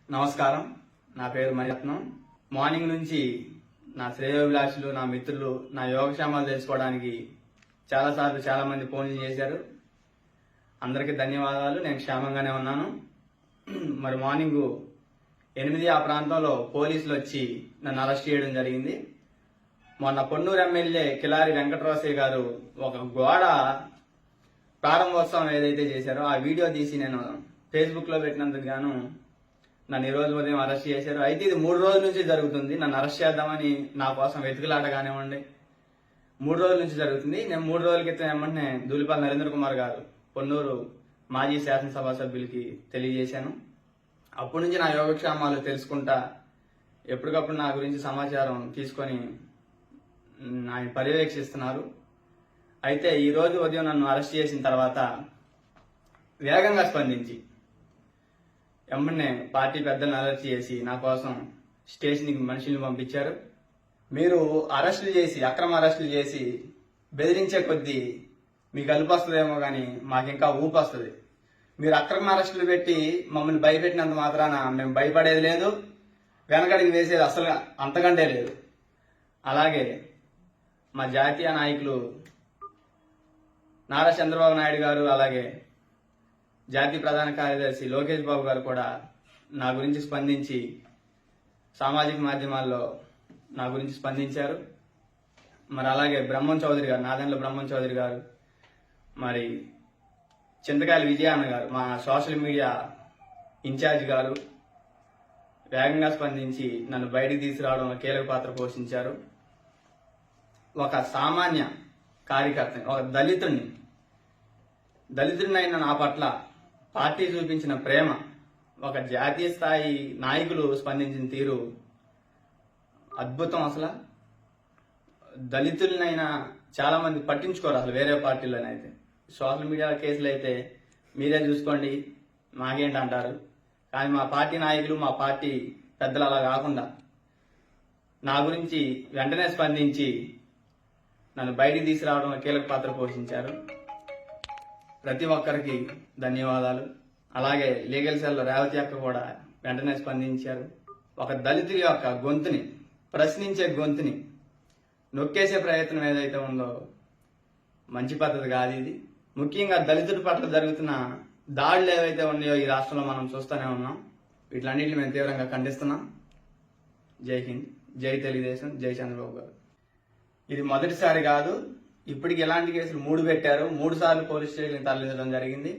నమస్కారం. నా పేరు మణిరత్నం. మార్నింగ్ నుంచి నా శ్రేయోభిలాషులు, నా మిత్రులు నా యోగక్షేమాలు తెలుసుకోవడానికి చాలా మంది ఫోన్లు చేశారు. అందరికీ ధన్యవాదాలు. నేను క్షేమంగానే ఉన్నాను. మరి మార్నింగ్ 8 ఆ ప్రాంతంలో పోలీసులు వచ్చి నన్ను అరెస్ట్ చేయడం జరిగింది. మొన్న పొన్నూరు ఎమ్మెల్యే కిలారి వెంకటరామయ్య గారు ఒక గోడ ప్రారంభోత్సవం ఏదైతే చేశారో ఆ వీడియో తీసి నేను ఫేస్బుక్ లో పెట్టినందుకు గాను నన్ను ఈ రోజు ఉదయం అరెస్ట్ చేశారు. అయితే ఇది 3 రోజుల నుంచి జరుగుతుంది. నన్ను అరెస్ట్ చేద్దామని నా కోసం వెతుకులాట కానివ్వండి 3 రోజుల నుంచి జరుగుతుంది. నేను 3 రోజుల క్రితం ఏమంటే దూలిపాల నరేంద్ర కుమార్ గారు పొన్నూరు మాజీ శాసనసభ సభ్యులకి తెలియజేశాను. అప్పటి నుంచి నా యోగక్షేమాలు తెలుసుకుంటా ఎప్పటికప్పుడు నా గురించి సమాచారం తీసుకొని ఆయన పర్యవేక్షిస్తున్నారు. అయితే ఈ రోజు ఉదయం నన్ను అరెస్ట్ చేసిన తర్వాత వేగంగా స్పందించి ఎమ్మన్నే పార్టీ పెద్దలను అరెస్ట్ చేసి నా కోసం స్టేషన్కి మనుషుల్ని పంపించారు. మీరు అక్రమ అరెస్టులు చేసి బెదిరించే కొద్దీ మీకు అలుపు వస్తుందేమో కానీ మాకు ఇంకా ఊపు వస్తుంది. మీరు అక్రమ అరెస్టులు పెట్టి మమ్మల్ని భయపెట్టినంత మాత్రాన మేము భయపడేది లేదు, వెనకడికి వేసేది అసలు అంతకంటే లేదు. అలాగే మా జాతీయ నాయకులు నారా చంద్రబాబు నాయుడు గారు, అలాగే జాతీయ ప్రధాన కార్యదర్శి లోకేష్ బాబు గారు కూడా నా గురించి స్పందించి సామాజిక మాధ్యమాల్లో నా గురించి స్పందించారు. మరి అలాగే బ్రహ్మం చౌదరి గారు, నాదెండ్ల బ్రహ్మం చౌదరి గారు, మరి చింతకాయల విజయాన్న గారు, మా సోషల్ మీడియా ఇన్ఛార్జ్ గారు వేగంగా స్పందించి నన్ను బయటికి తీసుకురావడంలో కీలక పాత్ర పోషించారు. ఒక సామాన్య కార్యకర్తని, ఒక దళితుడినైన నా పట్ల పార్టీ చూపించిన ప్రేమ, ఒక జాతీయ స్థాయి నాయకులు స్పందించిన తీరు అద్భుతం. అసలు దళితులనైనా చాలా మంది పట్టించుకోరు అసలు వేరే పార్టీలోనైతే. సోషల్ మీడియా కేసులు అయితే మీరే చూసుకోండి మాకేంటి అంటారు. కానీ మా పార్టీ నాయకులు, మా పార్టీ పెద్దలు అలా కాకుండా నా గురించి వెంటనే స్పందించి నన్ను బయటికి తీసుకురావడంలో కీలక పాత్ర పోషించారు. ప్రతి ఒక్కరికి ధన్యవాదాలు. అలాగే లీగల్ సెల్ రేవతి అక్క కూడా వెంటనే స్పందించారు. ఒక దళితుడి యొక్క గొంతుని, ప్రశ్నించే గొంతుని నొక్కేసే ప్రయత్నం ఏదైతే ఉందో మంచి పద్ధతి కాదు ఇది. ముఖ్యంగా దళితుడి పట్ల జరుగుతున్న దాడులు ఏవైతే ఉన్నాయో ఈ రాష్ట్రంలో మనం చూస్తూనే ఉన్నాం. వీటిలన్నింటినీ మేము తీవ్రంగా ఖండిస్తున్నాం. జై హింద్, జై తెలుగుదేశం, జై చంద్రబాబు గారు. ఇది మొదటిసారి కాదు. ఇప్పటికి ఎలాంటి కేసులు 3 పెట్టారు. 3 సార్లు పోలీస్ స్టేషన్ తరలించడం జరిగింది.